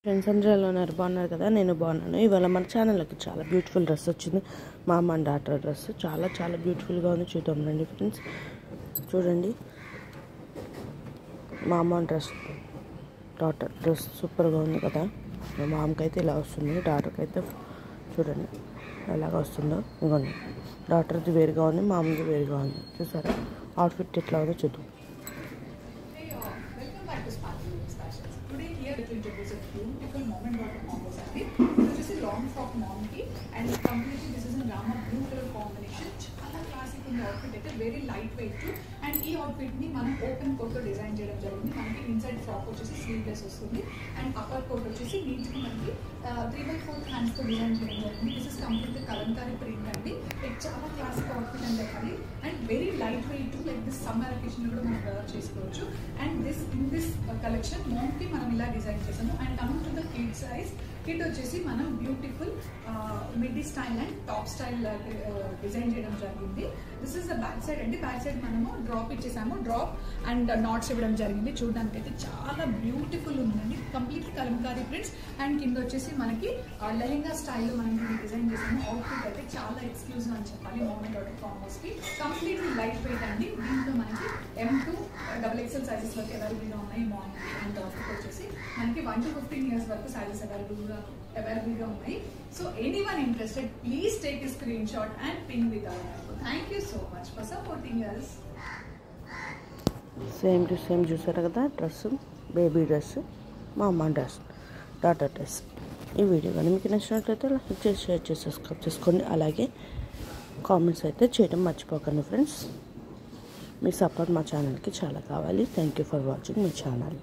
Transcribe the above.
Friends అందరూ ఎలా ఉన్నారు? బాగున్నారు కదా? నేను బాగున్నాను. ఇవాళ మన ఛానల్కి చాలా బ్యూటిఫుల్ డ్రెస్ వచ్చింది. మా అమ్మ అండ్ డాటర్ డ్రెస్ చాలా చాలా బ్యూటిఫుల్గా ఉంది. చూద్దాం రండి ఫ్రెండ్స్. చూడండి, మా అమ్మ డాటర్ డ్రెస్ సూపర్గా ఉంది కదా. మా మామకి అయితే ఇలా వస్తుంది, డాటర్కి అయితే చూడండి ఎలాగ వస్తుందో. ఇవ్వండి, డాటర్ది వేరుగా ఉంది, మా అమ్మది వేరుగా ఉంది. చూసారా అవుట్ఫిట్ ఎట్లా ఉందో చూద్దాం. Today here it will introduce a beautiful moment.com saree. This is a long frock mom ki and completely this is in Rama blue color combination. Chala classic in the outfit అయితే very light weight too. And ఈ outfit ని మనం open coat తో design చేయడం జరిగింది. మనకి inside frock వచ్చేసి sleeveless వస్తుంది అండ్ అప్పర్ కోట్ వచ్చేసి నీట్ కి మనకి 3/4 హ్యాండ్స్ తో డిజైన్ చేయడం జరిగింది. This is completely Kalamkari print అండి. లైక్ చాలా క్లాసిక్ అవుట్ఫిట్ అని చెప్పాలి and very light weight to like this summer occasion కూడా మనం వేర్ చేసుకోవచ్చు. అండ్ దిస్ కలెక్షన్ మోమ్ కి మనం ఇలా డిజైన్ చేసాము. And coming to the kid size, kid వచ్చేసి మనం beautiful middy style and top style design చేయడం జరిగింది. This is the back side అండి. బ్యాక్ సైడ్ మనము డ్రాప్ ఇచ్చేసాము, డ్రాప్ అండ్ నాట్స్ ఇవ్వడం జరిగింది. చూడడానికి అయితే చాలా బ్యూటిఫుల్ ఉందండి. కంప్లీట్లీ కలంకారీ ప్రింట్స్ అండ్ కింద వచ్చేసి మనకి లెహెంగా స్టైల్లో మనం డిజైన్ చేసాము. అవుట్ఫిట్ అయితే చాలా ఎక్స్క్లూజివ్ అని చెప్పాలి. moment.com కి కంప్లీట్లీ లైట్ వెయిట్ అండి. దీంట్లో మనకి M2 XXL సైజెస్ వరకు అవైలబుల్గా ఉన్నాయి. మార్నింగ్ అండ్ అవుట్ఫిట్ వచ్చేసి మనకి 1 to 15 years వరకు సైజెస్ అవైలబుల్గా ఉన్నాయి. So anyone interested please take a screen shot and ping with our. Thank you so much for supporting us. Same to same చూసారు కదా, డ్రెస్ బేబీ డ్రెస్, మా అమ్మ dress, daughter dress. ఈ video కానీ మీకు నచ్చినట్లయితే లైక్ చేసి షేర్ చేసి సబ్స్క్రైబ్ చేసుకోండి. అలాగే కామెంట్స్ అయితే చేయడం మర్చిపోకండి ఫ్రెండ్స్. మీ సపోర్ట్ మా ఛానల్కి చాలా కావాలి. Thank you for watching my channel.